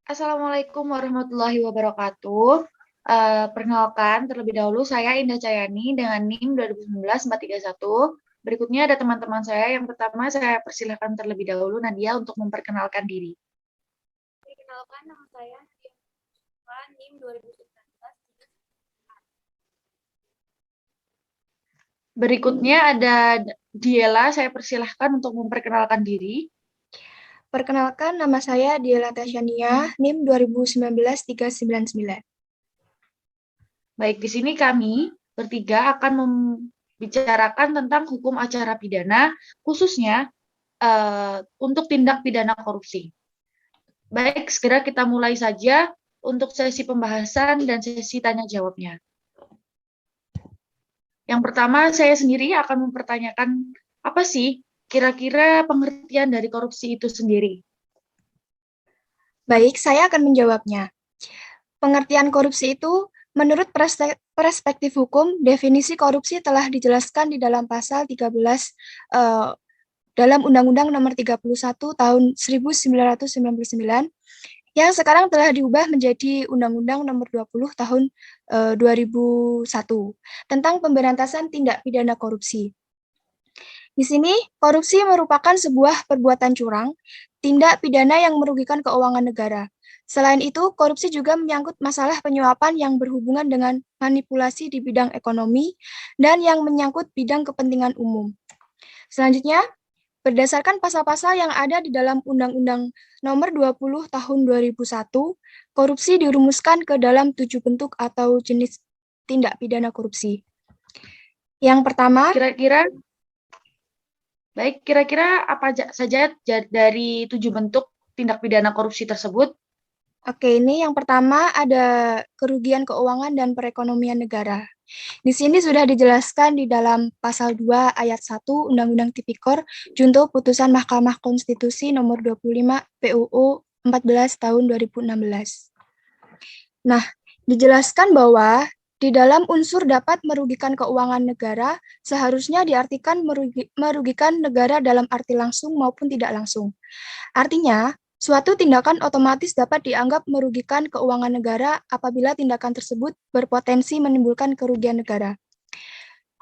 Assalamualaikum warahmatullahi wabarakatuh. Perkenalkan, terlebih dahulu saya Indah Cahyani dengan NIM 2019-431. Berikutnya ada teman-teman saya. Yang pertama saya persilahkan terlebih dahulu Nadia untuk memperkenalkan diri. Perkenalkan, nama saya NIM 2019. Berikutnya ada Diela, saya persilahkan untuk memperkenalkan diri. Perkenalkan, nama saya Diela Tasyania, NIM 2019-399. Baik, di sini kami bertiga akan membicarakan tentang hukum acara pidana, khususnya untuk tindak pidana korupsi. Baik, segera kita mulai saja untuk sesi pembahasan dan sesi tanya jawabnya. Yang pertama, saya sendiri akan mempertanyakan apa sih kira-kira pengertian dari korupsi itu sendiri? Baik, saya akan menjawabnya. Pengertian korupsi itu, menurut perspektif hukum, definisi korupsi telah dijelaskan di dalam pasal 13 dalam Undang-Undang Nomor 31 Tahun 1999 yang sekarang telah diubah menjadi Undang-Undang Nomor 20 Tahun 2001 tentang pemberantasan tindak pidana korupsi. Di sini, korupsi merupakan sebuah perbuatan curang, tindak pidana yang merugikan keuangan negara. Selain itu, korupsi juga menyangkut masalah penyuapan yang berhubungan dengan manipulasi di bidang ekonomi dan yang menyangkut bidang kepentingan umum. Selanjutnya, berdasarkan pasal-pasal yang ada di dalam Undang-Undang Nomor 20 Tahun 2001, korupsi dirumuskan ke dalam 7 bentuk atau jenis tindak pidana korupsi. Yang pertama, kira-kira apa saja dari 7 bentuk tindak pidana korupsi tersebut? Oke, ini yang pertama ada kerugian keuangan dan perekonomian negara. Di sini sudah dijelaskan di dalam pasal 2 ayat 1 Undang-Undang Tipikor junto putusan Mahkamah Konstitusi nomor 25 PUU 14 tahun 2016. Nah, dijelaskan bahwa di dalam unsur dapat merugikan keuangan negara, seharusnya diartikan merugikan negara dalam arti langsung maupun tidak langsung. Artinya, suatu tindakan otomatis dapat dianggap merugikan keuangan negara apabila tindakan tersebut berpotensi menimbulkan kerugian negara.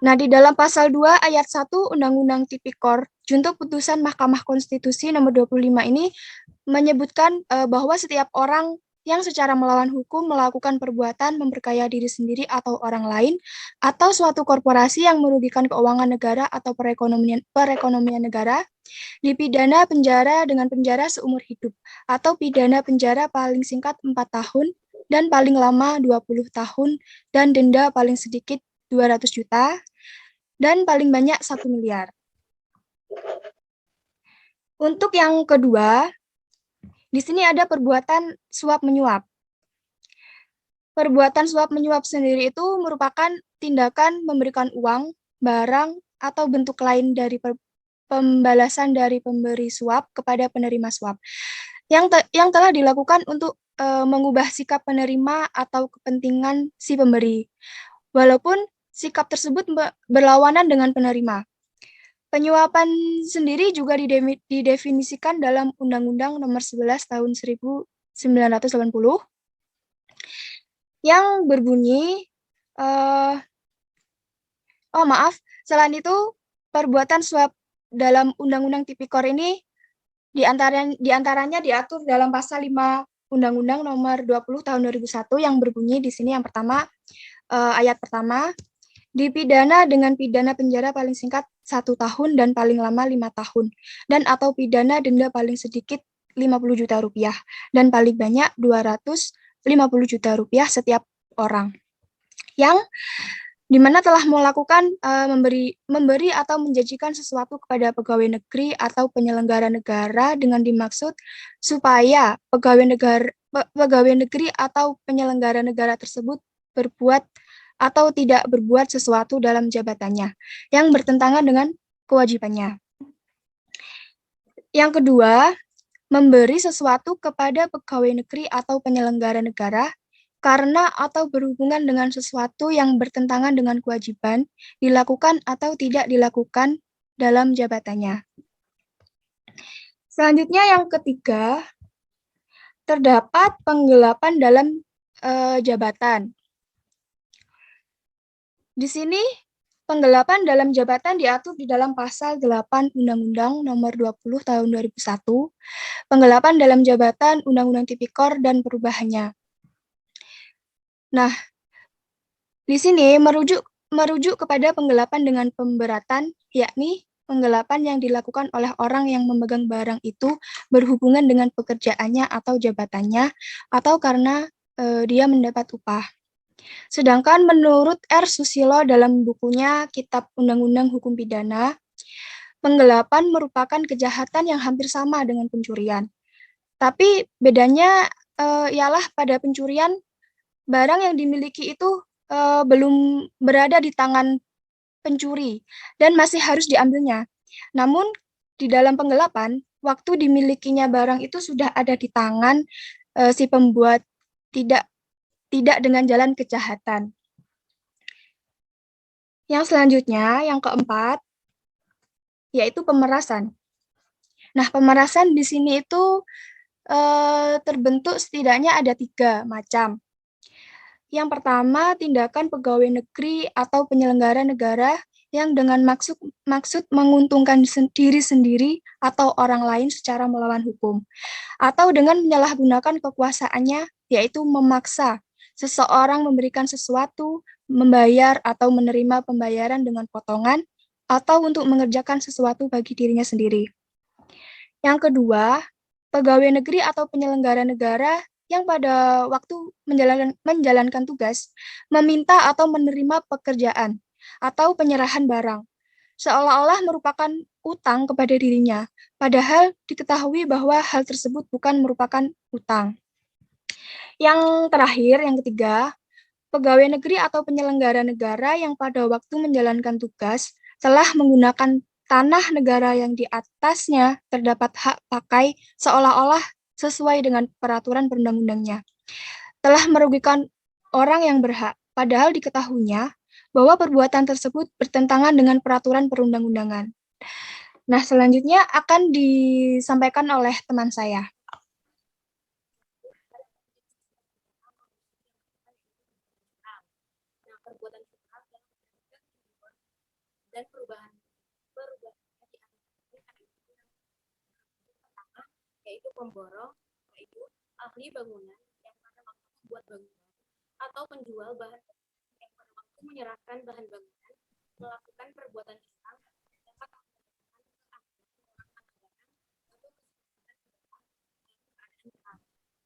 Nah, di dalam pasal 2 ayat 1 Undang-Undang Tipikor, junto putusan Mahkamah Konstitusi nomor 25 ini menyebutkan bahwa setiap orang yang secara melawan hukum melakukan perbuatan memperkaya diri sendiri atau orang lain, atau suatu korporasi yang merugikan keuangan negara atau perekonomian negara, dipidana penjara dengan penjara seumur hidup, atau pidana penjara paling singkat 4 tahun dan paling lama 20 tahun, dan denda paling sedikit 200 juta, dan paling banyak 1 miliar. Untuk yang kedua, di sini ada perbuatan suap-menyuap. Perbuatan suap-menyuap sendiri itu merupakan tindakan memberikan uang, barang, atau bentuk lain dari pembalasan dari pemberi suap kepada penerima suap. Yang telah dilakukan untuk mengubah sikap penerima atau kepentingan si pemberi. Walaupun sikap tersebut berlawanan dengan penerima. Penyuapan sendiri juga didefinisikan dalam Undang-Undang Nomor 11 Tahun 1980 yang berbunyi, selain itu perbuatan suap dalam Undang-Undang Tipikor ini diantaranya diatur dalam pasal 5 Undang-Undang Nomor 20 Tahun 2001 yang berbunyi di sini yang pertama, ayat pertama, dipidana dengan pidana penjara paling singkat 1 tahun dan paling lama 5 tahun, dan atau pidana denda paling sedikit 50 juta rupiah, dan paling banyak 250 juta rupiah setiap orang, yang dimana telah melakukan memberi atau menjanjikan sesuatu kepada pegawai negeri atau penyelenggara negara dengan dimaksud supaya pegawai negeri atau penyelenggara negara tersebut berbuat atau tidak berbuat sesuatu dalam jabatannya yang bertentangan dengan kewajibannya. Yang kedua, memberi sesuatu kepada pegawai negeri atau penyelenggara negara karena atau berhubungan dengan sesuatu yang bertentangan dengan kewajiban, dilakukan atau tidak dilakukan dalam jabatannya. Selanjutnya yang ketiga, terdapat penggelapan dalam jabatan. Di sini penggelapan dalam jabatan diatur di dalam pasal 8 Undang-Undang Nomor 20 Tahun 2001, penggelapan dalam jabatan Undang-Undang Tipikor dan perubahannya. Nah, di sini merujuk kepada penggelapan dengan pemberatan, yakni penggelapan yang dilakukan oleh orang yang memegang barang itu berhubungan dengan pekerjaannya atau jabatannya, atau karena dia mendapat upah. Sedangkan menurut R. Susilo dalam bukunya Kitab Undang-Undang Hukum Pidana, penggelapan merupakan kejahatan yang hampir sama dengan pencurian. Tapi bedanya ialah pada pencurian, barang yang dimiliki itu belum berada di tangan pencuri dan masih harus diambilnya. Namun di dalam penggelapan, waktu dimilikinya barang itu sudah ada di tangan si pembuat, tidak dengan jalan kejahatan. Yang selanjutnya, yang keempat, yaitu pemerasan. Nah, pemerasan di sini itu terbentuk setidaknya ada 3 macam. Yang pertama, tindakan pegawai negeri atau penyelenggara negara yang dengan maksud menguntungkan diri sendiri atau orang lain secara melawan hukum, atau dengan menyalahgunakan kekuasaannya, yaitu memaksa seseorang memberikan sesuatu, membayar atau menerima pembayaran dengan potongan, atau untuk mengerjakan sesuatu bagi dirinya sendiri. Yang kedua, pegawai negeri atau penyelenggara negara yang pada waktu menjalankan tugas meminta atau menerima pekerjaan atau penyerahan barang, seolah-olah merupakan utang kepada dirinya, padahal diketahui bahwa hal tersebut bukan merupakan utang. Yang terakhir, yang ketiga, pegawai negeri atau penyelenggara negara yang pada waktu menjalankan tugas telah menggunakan tanah negara yang di atasnya terdapat hak pakai seolah-olah sesuai dengan peraturan perundang-undangnya, telah merugikan orang yang berhak, padahal diketahuinya bahwa perbuatan tersebut bertentangan dengan peraturan perundang-undangan. Nah, selanjutnya akan disampaikan oleh teman saya. Nah, perbuatan curhat dan perubahan yaitu pemborong, yaitu ahli bangunan yang pada waktu membuat bangunan, atau penjual bahan yang pada waktu menyerahkan bahan bangunan melakukan perbuatan curang dapat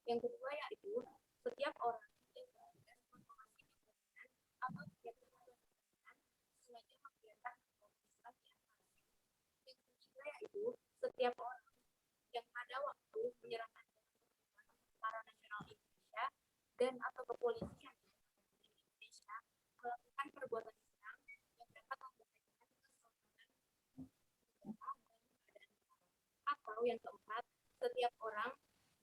yang kedua yaitu setiap orang yang bertugas mengawasi bangunan atau kegiatan bangunan sengaja membiarkan yang ketiga yaitu setiap orang yang pada waktu menyerahkan tentara nasional Indonesia dan atau kepolisian Indonesia melakukan perbuatan curang yang dapat membahayakan keselamatan atau yang keempat setiap orang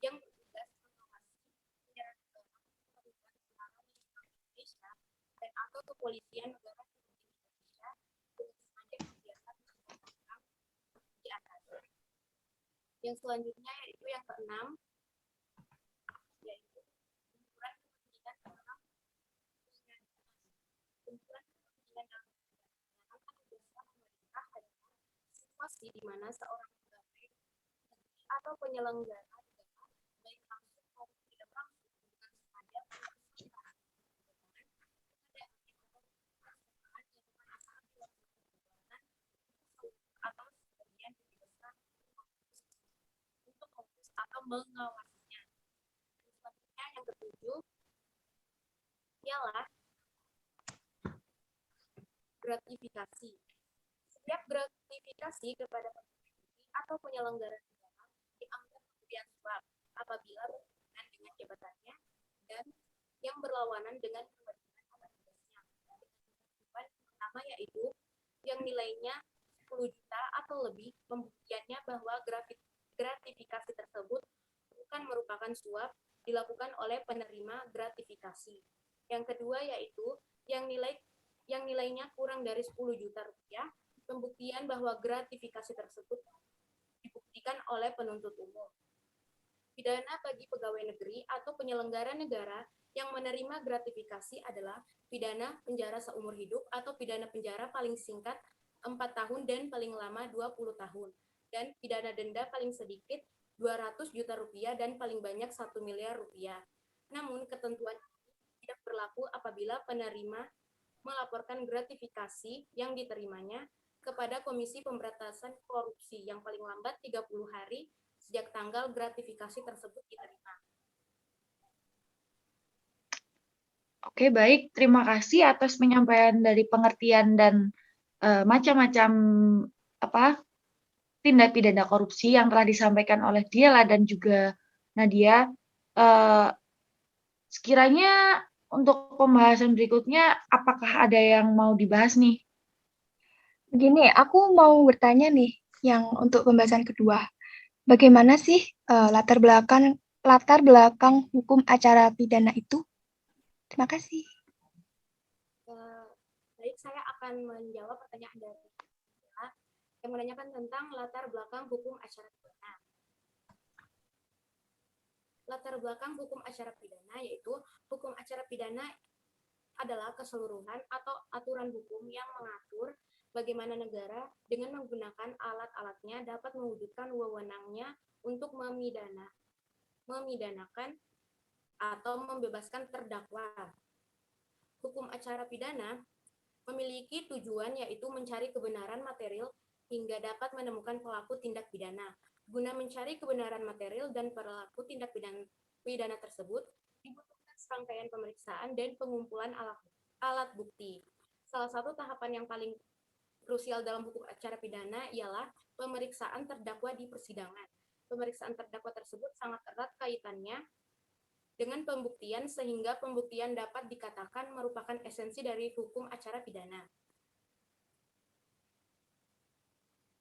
yang bertugas mengawasi menyerahkan perbuatan tentara nasional Indonesia dan atau kepolisian negara Indonesia dengan sengaja membiarkan curang di atas. Yang selanjutnya yaitu yang keenam, yaitu benturan kepentingan dalam situasi di mana seorang pegawai atau penyelenggara negara baik langsung maupun tidak langsung dengan sengaja atau sebagian lebih besar untuk fokus atau mengawasinya. Selanjutnya yang ketujuh ialah gratifikasi. Setiap gratifikasi kepada atau penyelenggara negara dianggap pemberian suap apabila berhubungan dengan jabatannya dan yang berlawanan dengan kewajiban atau tugasnya. Tujuan pertama yaitu yang nilainya 10 juta atau lebih, pembuktiannya bahwa gratifikasi tersebut bukan merupakan suap dilakukan oleh penerima gratifikasi. Yang kedua yaitu yang nilainya kurang dari 10 juta rupiah, pembuktian bahwa gratifikasi tersebut dibuktikan oleh penuntut umum. Pidana bagi pegawai negeri atau penyelenggara negara yang menerima gratifikasi adalah pidana penjara seumur hidup atau pidana penjara paling singkat 4 tahun dan paling lama 20 tahun. Dan pidana denda paling sedikit 200 juta rupiah dan paling banyak 1 miliar rupiah. Namun ketentuan ini tidak berlaku apabila penerima melaporkan gratifikasi yang diterimanya kepada Komisi Pemberantasan Korupsi yang paling lambat 30 hari sejak tanggal gratifikasi tersebut diterima. Oke, baik. Terima kasih atas penyampaian dari pengertian dan macam-macam tindak pidana korupsi yang telah disampaikan oleh Diela dan juga Nadia. Sekiranya untuk pembahasan berikutnya, apakah ada yang mau dibahas nih? Begini, aku mau bertanya nih, yang untuk pembahasan kedua. Bagaimana sih latar belakang hukum acara pidana itu? Terima kasih. Baik, saya akan menjawab pertanyaan dari yang menanyakan tentang latar belakang hukum acara pidana. Latar belakang hukum acara pidana yaitu hukum acara pidana adalah keseluruhan atau aturan hukum yang mengatur bagaimana negara dengan menggunakan alat-alatnya dapat mewujudkan wewenangnya untuk memidanakan atau membebaskan terdakwa. Hukum acara pidana memiliki tujuan yaitu mencari kebenaran material hingga dapat menemukan pelaku tindak pidana. Guna mencari kebenaran material dan pelaku tindak pidana tersebut, dibutuhkan serangkaian pemeriksaan dan pengumpulan alat bukti. Salah satu tahapan yang paling krusial dalam hukum acara pidana ialah pemeriksaan terdakwa di persidangan. Pemeriksaan terdakwa tersebut sangat erat kaitannya dengan pembuktian sehingga pembuktian dapat dikatakan merupakan esensi dari hukum acara pidana.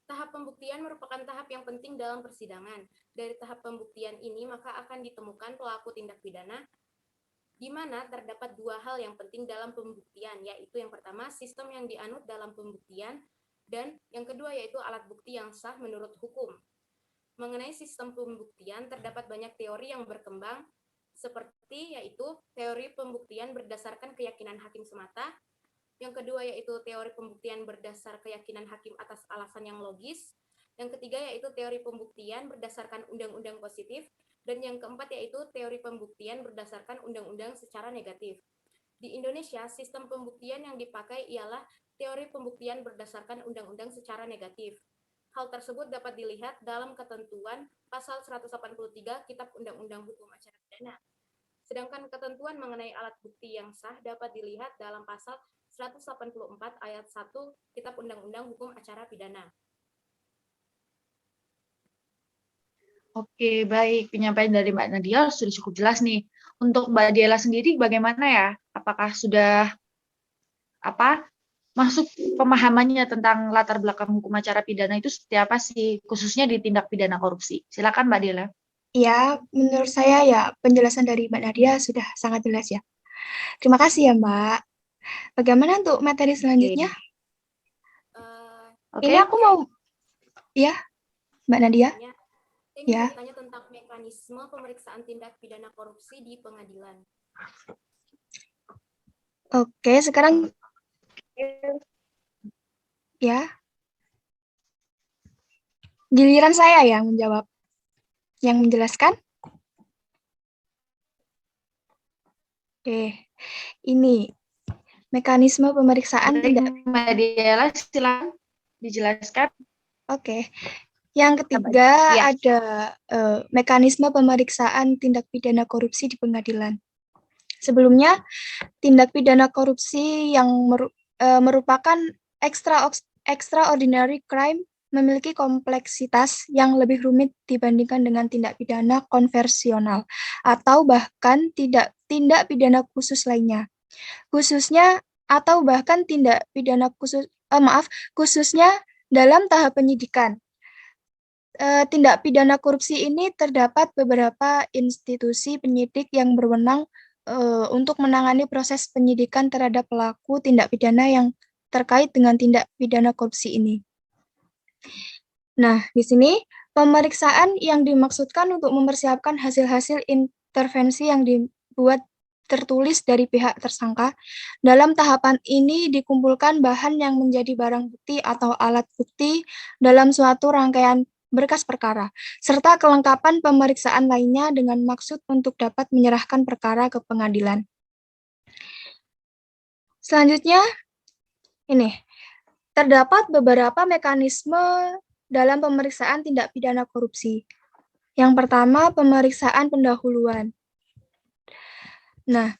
Tahap pembuktian merupakan tahap yang penting dalam persidangan. Dari tahap pembuktian ini maka akan ditemukan pelaku tindak pidana, di mana terdapat dua hal yang penting dalam pembuktian, yaitu yang pertama sistem yang dianut dalam pembuktian, dan yang kedua yaitu alat bukti yang sah menurut hukum. Mengenai sistem pembuktian terdapat banyak teori yang berkembang, seperti yaitu teori pembuktian berdasarkan keyakinan hakim semata, yang kedua yaitu teori pembuktian berdasar keyakinan hakim atas alasan yang logis, yang ketiga yaitu teori pembuktian berdasarkan undang-undang positif, dan yang keempat yaitu teori pembuktian berdasarkan undang-undang secara negatif. Di Indonesia, sistem pembuktian yang dipakai ialah teori pembuktian berdasarkan undang-undang secara negatif. Hal tersebut dapat dilihat dalam ketentuan pasal 183 Kitab Undang-Undang Hukum Acara Pidana. Sedangkan ketentuan mengenai alat bukti yang sah dapat dilihat dalam pasal 184 ayat 1 Kitab Undang-Undang Hukum Acara Pidana. Oke, baik. Penyampaian dari Mbak Nadia sudah cukup jelas nih. Untuk Mbak Diela sendiri bagaimana ya? Apakah sudah masuk pemahamannya tentang latar belakang hukum acara pidana itu seperti apa sih, khususnya di tindak pidana korupsi? Silakan Mbak Diela. Ya, menurut saya ya penjelasan dari Mbak Nadia sudah sangat jelas ya. Terima kasih ya Mbak. Bagaimana untuk materi selanjutnya? Oke. Ini aku mau, ya Mbak Nadia. Saya Ya. bertanya tentang mekanisme pemeriksaan tindak pidana korupsi di pengadilan. Oke, sekarang ya. Giliran saya yang menjawab. Yang menjelaskan? Oke. Ini mekanisme pemeriksaan tindak Mbak Diela silakan dijelaskan. Oke. Yang ketiga ada mekanisme pemeriksaan tindak pidana korupsi di pengadilan. Sebelumnya, tindak pidana korupsi yang merupakan extraordinary crime memiliki kompleksitas yang lebih rumit dibandingkan dengan tindak pidana konvensional atau bahkan tindak pidana khusus lainnya. Khususnya dalam tahap penyidikan. Tindak pidana korupsi ini terdapat beberapa institusi penyidik yang berwenang untuk menangani proses penyidikan terhadap pelaku tindak pidana yang terkait dengan tindak pidana korupsi ini. Nah, di sini Pemeriksaan yang dimaksudkan untuk mempersiapkan hasil-hasil intervensi yang dibuat tertulis dari pihak tersangka. Dalam tahapan ini dikumpulkan bahan yang menjadi barang bukti atau alat bukti dalam suatu rangkaian berkas perkara, serta kelengkapan pemeriksaan lainnya dengan maksud untuk dapat menyerahkan perkara ke pengadilan. Selanjutnya, ini terdapat beberapa mekanisme dalam pemeriksaan tindak pidana korupsi. Yang pertama, pemeriksaan pendahuluan. Nah,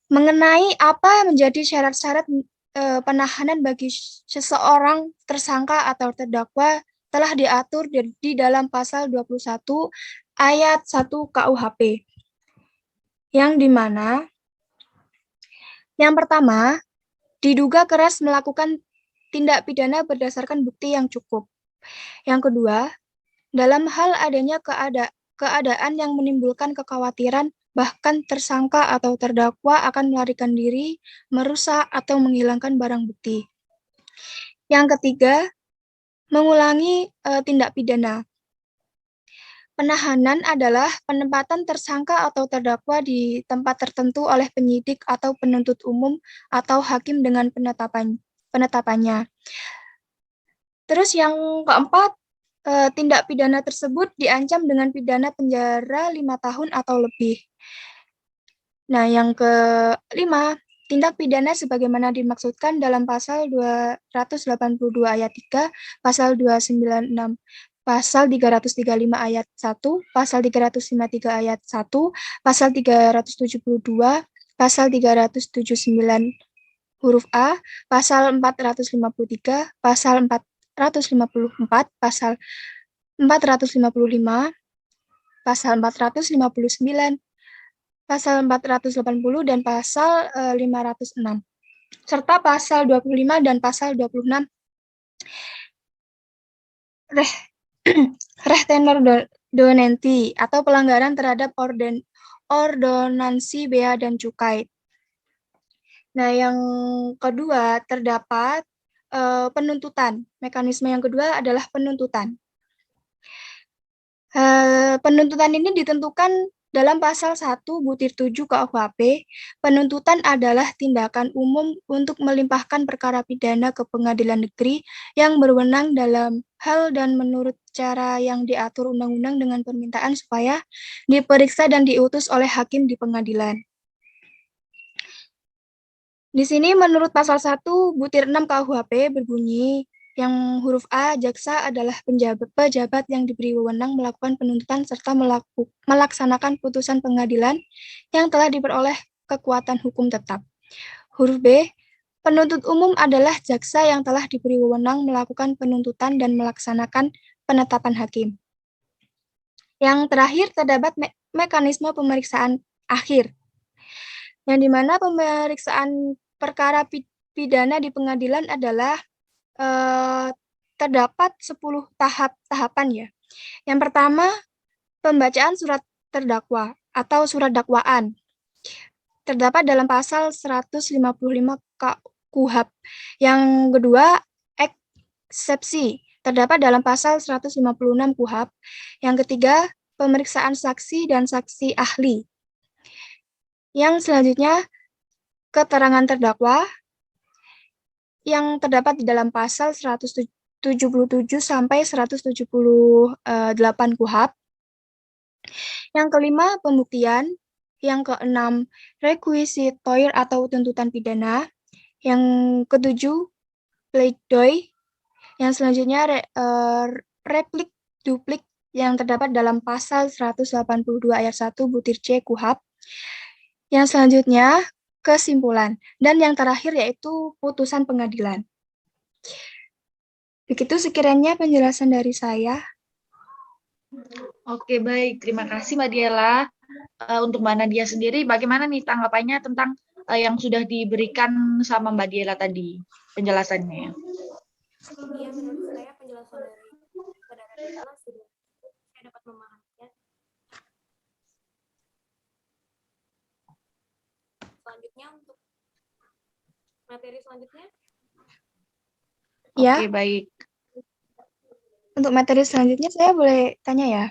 mengenai apa menjadi syarat-syarat penahanan bagi seseorang tersangka atau terdakwa telah diatur di dalam pasal 21 ayat 1 KUHP. Yang dimana yang pertama, diduga keras melakukan tindak pidana berdasarkan bukti yang cukup. Yang kedua, dalam hal adanya keadaan yang menimbulkan kekhawatiran bahkan tersangka atau terdakwa akan melarikan diri, merusak, atau menghilangkan barang bukti. Yang ketiga, mengulangi tindak pidana. Penahanan adalah penempatan tersangka atau terdakwa di tempat tertentu oleh penyidik atau penuntut umum atau hakim dengan penetapannya. Terus yang keempat, tindak pidana tersebut diancam dengan pidana penjara 5 tahun atau lebih. Nah, yang kelima, tindak pidana sebagaimana dimaksudkan dalam pasal 282 ayat 3, pasal 296, pasal 335 ayat 1, pasal 353 ayat 1, pasal 372, pasal 379 huruf A, pasal 453, pasal 454, pasal 455, pasal 459, pasal 480, dan pasal 506, serta pasal 25 dan pasal 26 Rehtenor donenti atau pelanggaran terhadap ordonansi bea dan cukai. Nah, yang kedua terdapat penuntutan. Mekanisme yang kedua adalah penuntutan. Penuntutan ini ditentukan dalam pasal 1 butir 7 KUHP. Penuntutan adalah tindakan umum untuk melimpahkan perkara pidana ke pengadilan negeri yang berwenang dalam hal dan menurut cara yang diatur undang-undang dengan permintaan supaya diperiksa dan diutus oleh hakim di pengadilan. Di sini menurut pasal 1 butir 6 KUHP berbunyi yang huruf A, jaksa adalah pejabat yang diberi wewenang melakukan penuntutan serta melaksanakan putusan pengadilan yang telah diperoleh kekuatan hukum tetap. Huruf B, penuntut umum adalah jaksa yang telah diberi wewenang melakukan penuntutan dan melaksanakan penetapan hakim. Yang terakhir terdapat mekanisme pemeriksaan akhir, yang dimana pemeriksaan perkara pidana di pengadilan adalah terdapat 10 tahapan ya. Yang pertama, pembacaan surat terdakwa atau surat dakwaan. Terdapat dalam pasal 155 KUHP. Yang kedua, eksepsi. Terdapat dalam pasal 156 KUHP. Yang ketiga, pemeriksaan saksi dan saksi ahli. Yang selanjutnya, keterangan terdakwa yang terdapat di dalam pasal 177 sampai 178 KUHP. Yang kelima, pembuktian. Yang keenam, requisitoire atau tuntutan pidana. Yang ketujuh, pleidoy. Yang selanjutnya, replik duplik yang terdapat dalam pasal 182 ayat 1 butir C KUHP. Yang selanjutnya, kesimpulan. Dan yang terakhir yaitu putusan pengadilan. Begitu sekiranya penjelasan dari saya. Oke, baik. Terima kasih Mbak Diela. Untuk Mbak Nadia sendiri, bagaimana nih tanggapannya tentang yang sudah diberikan sama Mbak Diela tadi, penjelasannya? Iya, menurut saya penjelasan dari saudara Diela sudah saya dapat memahaminya. Selanjutnya untuk materi selanjutnya. Ya. Oke, baik. Untuk materi selanjutnya saya boleh tanya ya?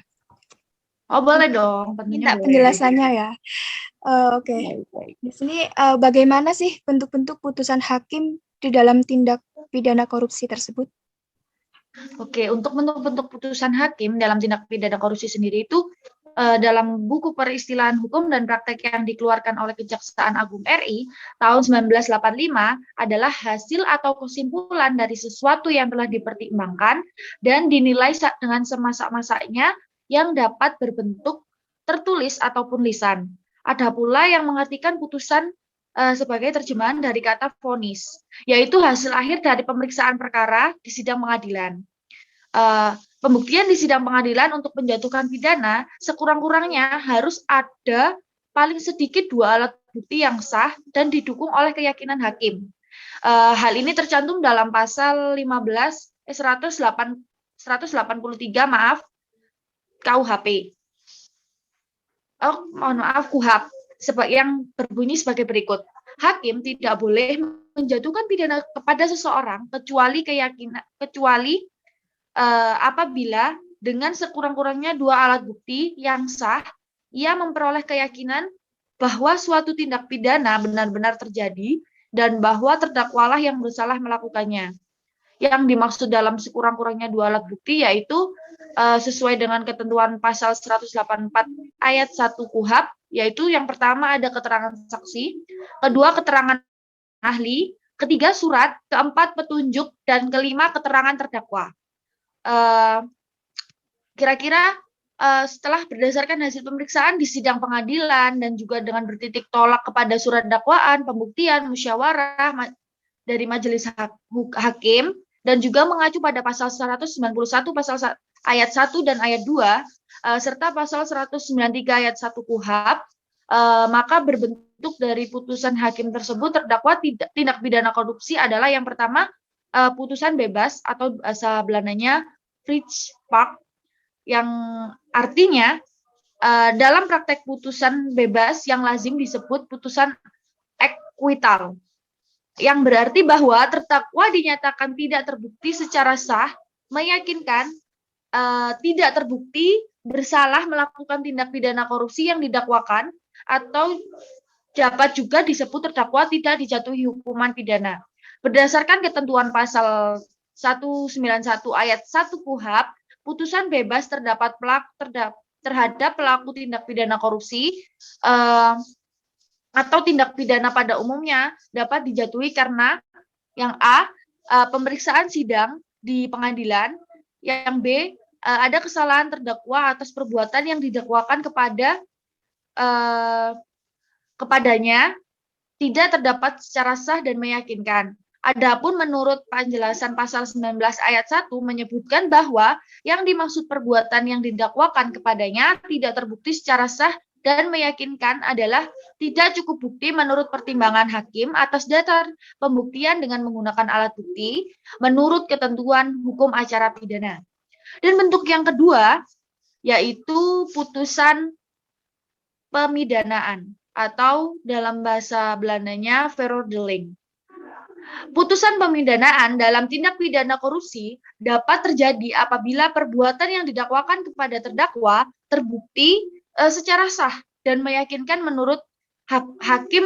Oh, boleh dong, tentunya Minta boleh. penjelasannya ya. Oke. Di sini bagaimana sih bentuk-bentuk putusan hakim di dalam tindak pidana korupsi tersebut? Oke, untuk bentuk-bentuk putusan hakim dalam tindak pidana korupsi sendiri itu dalam buku peristilahan hukum dan praktek yang dikeluarkan oleh Kejaksaan Agung RI tahun 1985 adalah hasil atau kesimpulan dari sesuatu yang telah dipertimbangkan dan dinilai dengan semasak-masaknya yang dapat berbentuk tertulis ataupun lisan. Ada pula yang mengartikan putusan sebagai terjemahan dari kata vonis, yaitu hasil akhir dari pemeriksaan perkara di sidang pengadilan. Pembuktian di sidang pengadilan untuk menjatuhkan pidana sekurang-kurangnya harus ada paling sedikit 2 alat bukti yang sah dan didukung oleh keyakinan hakim. Hal ini tercantum dalam pasal 183 KUHP. Mohon maaf, KUHAP yang berbunyi sebagai berikut. Hakim tidak boleh menjatuhkan pidana kepada seseorang kecuali apabila dengan sekurang-kurangnya 2 alat bukti yang sah, ia memperoleh keyakinan bahwa suatu tindak pidana benar-benar terjadi dan bahwa terdakwalah yang bersalah melakukannya. Yang dimaksud dalam sekurang-kurangnya 2 alat bukti yaitu sesuai dengan ketentuan pasal 184 ayat 1 KUHAP, yaitu yang pertama ada keterangan saksi, kedua keterangan ahli, ketiga surat, keempat petunjuk, dan kelima keterangan terdakwa. Kira-kira setelah berdasarkan hasil pemeriksaan di sidang pengadilan dan juga dengan bertitik tolak kepada surat dakwaan, pembuktian, musyawarah dari majelis hakim dan juga mengacu pada pasal 191 pasal ayat 1 dan ayat 2 serta pasal 193 ayat 1 KUHAP, maka berbentuk dari putusan hakim tersebut terdakwa tindak pidana korupsi adalah yang pertama putusan bebas atau bahasa Belandanya vrijspraak, yang artinya dalam praktek putusan bebas yang lazim disebut putusan ekwital, yang berarti bahwa terdakwa dinyatakan tidak terbukti secara sah, meyakinkan tidak terbukti bersalah melakukan tindak pidana korupsi yang didakwakan, atau dapat juga disebut terdakwa tidak dijatuhi hukuman pidana. Berdasarkan ketentuan pasal 191 ayat 1 KUHAP, putusan bebas terhadap pelaku tindak pidana korupsi atau tindak pidana pada umumnya dapat dijatuhi karena yang A, pemeriksaan sidang di pengadilan, yang B, ada kesalahan terdakwa atas perbuatan yang didakwakan kepadanya tidak terdapat secara sah dan meyakinkan. Adapun menurut penjelasan pasal 19 ayat 1 menyebutkan bahwa yang dimaksud perbuatan yang didakwakan kepadanya tidak terbukti secara sah dan meyakinkan adalah tidak cukup bukti menurut pertimbangan hakim atas dasar pembuktian dengan menggunakan alat bukti menurut ketentuan hukum acara pidana. Dan bentuk yang kedua yaitu putusan pemidanaan atau dalam bahasa Belandanya veroordeling. Putusan pemidanaan dalam tindak pidana korupsi dapat terjadi apabila perbuatan yang didakwakan kepada terdakwa terbukti secara sah dan meyakinkan menurut hakim,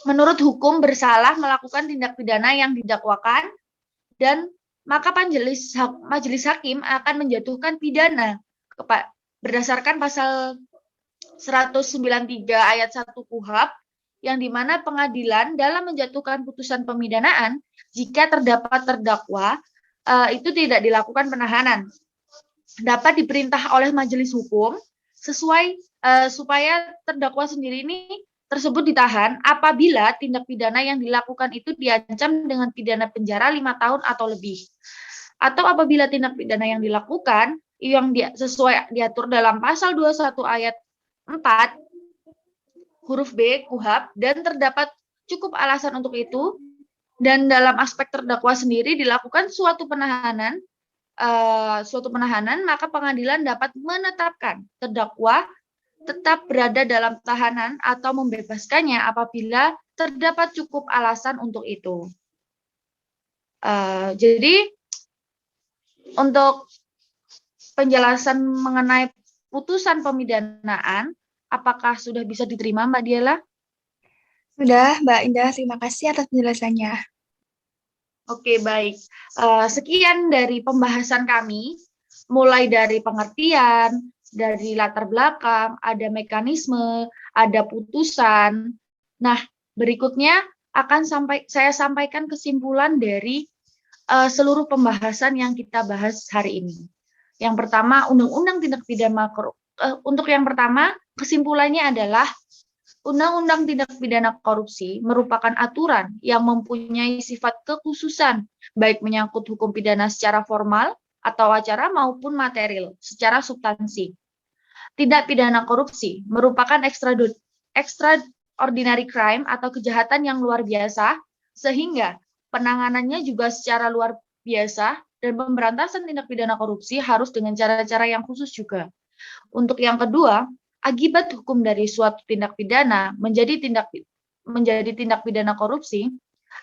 menurut hukum bersalah melakukan tindak pidana yang didakwakan, dan maka majelis hakim akan menjatuhkan pidana berdasarkan pasal 193 ayat 1 KUHAP, yang dimana pengadilan dalam menjatuhkan putusan pemidanaan jika terdapat terdakwa itu tidak dilakukan penahanan, dapat diperintah oleh majelis hukum supaya terdakwa sendiri ini tersebut ditahan apabila tindak pidana yang dilakukan itu diancam dengan pidana penjara 5 tahun atau lebih, atau apabila tindak pidana yang dilakukan yang sesuai diatur dalam pasal 21 ayat 4 huruf B KUHAP dan terdapat cukup alasan untuk itu, dan dalam aspek terdakwa sendiri dilakukan suatu penahanan, maka pengadilan dapat menetapkan terdakwa tetap berada dalam tahanan atau membebaskannya apabila terdapat cukup alasan untuk itu. Jadi Untuk penjelasan mengenai putusan pemidanaan, apakah sudah bisa diterima, Mbak Diela? Sudah, Mbak Indah. Terima kasih atas penjelasannya. Oke, baik. Sekian dari pembahasan kami, mulai dari pengertian, dari latar belakang, ada mekanisme, ada putusan. Nah, berikutnya saya sampaikan kesimpulan dari seluruh pembahasan yang kita bahas hari ini. Yang pertama, Undang-Undang Tindak Pidana untuk yang pertama, kesimpulannya adalah Undang-Undang Tindak Pidana Korupsi merupakan aturan yang mempunyai sifat kekhususan, baik menyangkut hukum pidana secara formal atau acara maupun material secara substansi. Tindak pidana korupsi merupakan extraordinary crime atau kejahatan yang luar biasa, sehingga penanganannya juga secara luar biasa dan pemberantasan tindak pidana korupsi harus dengan cara-cara yang khusus juga. Untuk yang kedua, akibat hukum dari suatu tindak pidana menjadi tindak pidana korupsi,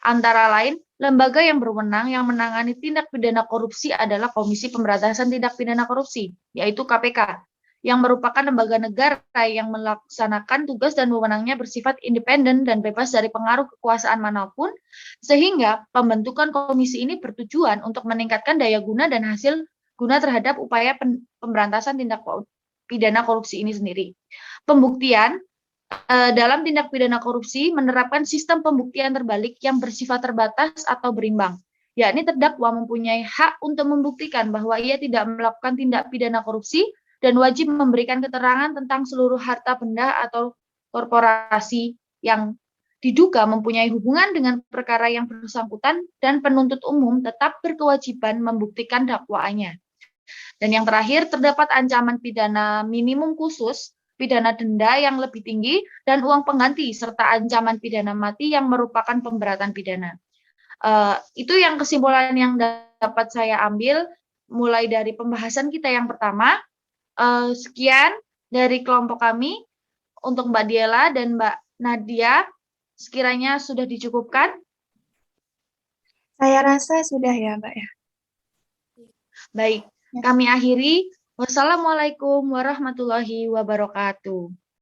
antara lain lembaga yang berwenang yang menangani tindak pidana korupsi adalah Komisi Pemberantasan Tindak Pidana Korupsi, yaitu KPK, yang merupakan lembaga negara yang melaksanakan tugas dan wewenangnya bersifat independen dan bebas dari pengaruh kekuasaan manapun, sehingga pembentukan komisi ini bertujuan untuk meningkatkan daya guna dan hasil guna terhadap upaya pemberantasan tindak pidana korupsi ini sendiri. Pembuktian dalam tindak pidana korupsi menerapkan sistem pembuktian terbalik yang bersifat terbatas atau berimbang, yakni terdakwa mempunyai hak untuk membuktikan bahwa ia tidak melakukan tindak pidana korupsi dan wajib memberikan keterangan tentang seluruh harta benda atau korporasi yang diduga mempunyai hubungan dengan perkara yang bersangkutan, dan penuntut umum tetap berkewajiban membuktikan dakwaannya. Dan yang terakhir, terdapat ancaman pidana minimum khusus, pidana denda yang lebih tinggi, dan uang pengganti, serta ancaman pidana mati yang merupakan pemberatan pidana. Itu yang kesimpulan yang dapat saya ambil mulai dari pembahasan kita yang pertama. Sekian dari kelompok kami untuk Mbak Diela dan Mbak Nadia. Sekiranya sudah dicukupkan. Saya rasa sudah ya, Mbak ya. Baik, kami akhiri. Wassalamualaikum warahmatullahi wabarakatuh.